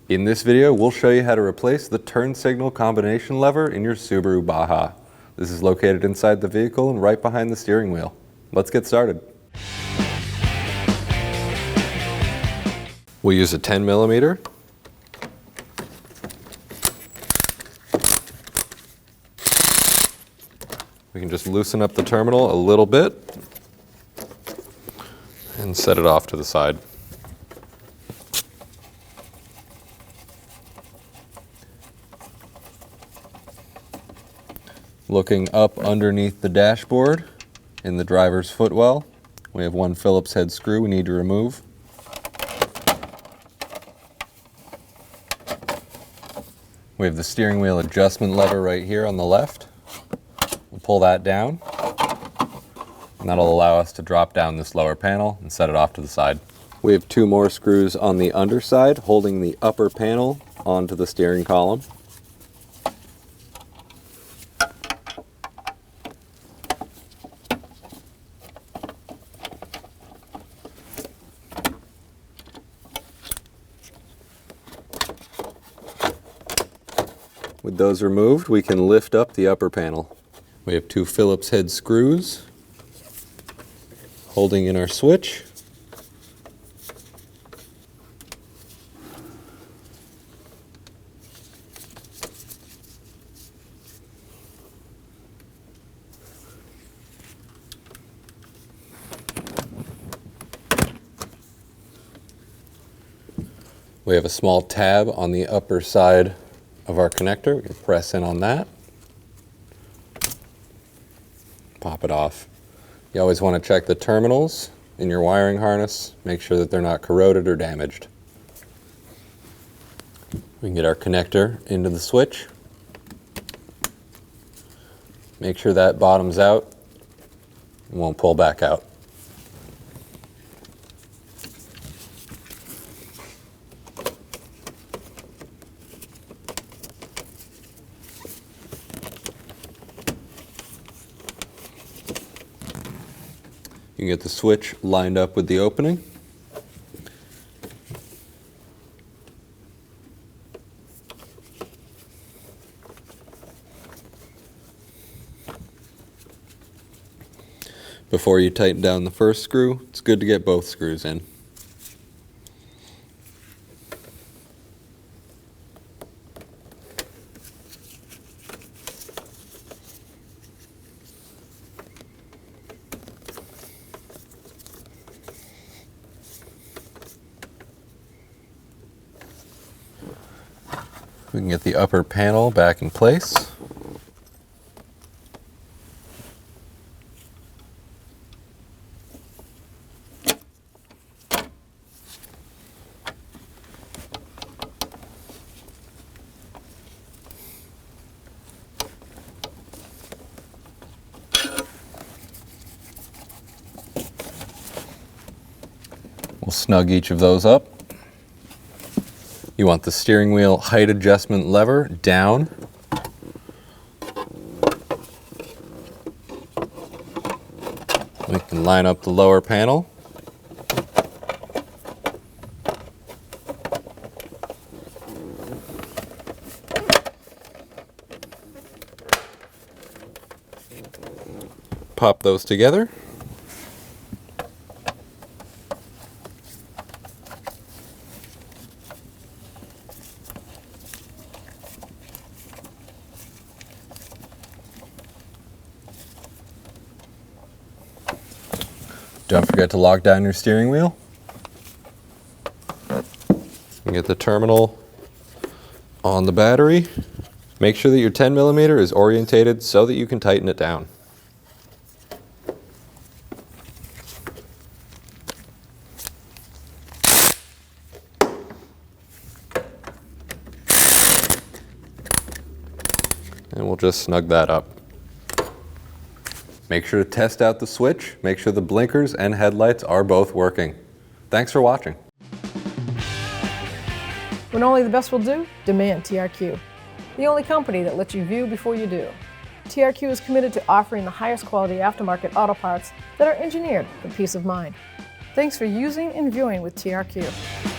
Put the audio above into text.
In this video, we'll show you how to replace the turn signal combination lever in your Subaru Baja. This is located inside the vehicle and right behind the steering wheel. Let's get started. We'll use a 10mm. We can just loosen up the terminal a little bit and set it off to the side. Looking up underneath the dashboard in the driver's footwell, we have one Phillips head screw we need to remove. We have the steering wheel adjustment lever right here on the left. We'll pull that down, and that'll allow us to drop down this lower panel and set it off to the side. We have two more screws on the underside holding the upper panel onto the steering column. With those removed, we can lift up the upper panel. We have two Phillips head screws holding in our switch. We have a small tab on the upper side of our connector. We can press in on that, pop it off. You always want to check the terminals in your wiring harness, make sure that they're not corroded or damaged. We can get our connector into the switch, make sure that bottoms out and won't pull back out. You can get the switch lined up with the opening. Before you tighten down the first screw, it's good to get both screws in. We can get the upper panel back in place. We'll snug each of those up. You want the steering wheel height adjustment lever down. We can line up the lower panel. Pop those together. Don't forget to lock down your steering wheel. And get the terminal on the battery. Make sure that your 10mm is orientated so that you can tighten it down. And we'll just snug that up. Make sure to test out the switch, make sure the blinkers and headlights are both working. Thanks for watching. When only the best will do, demand TRQ. The only company that lets you view before you do. TRQ is committed to offering the highest quality aftermarket auto parts that are engineered for peace of mind. Thanks for using and viewing with TRQ.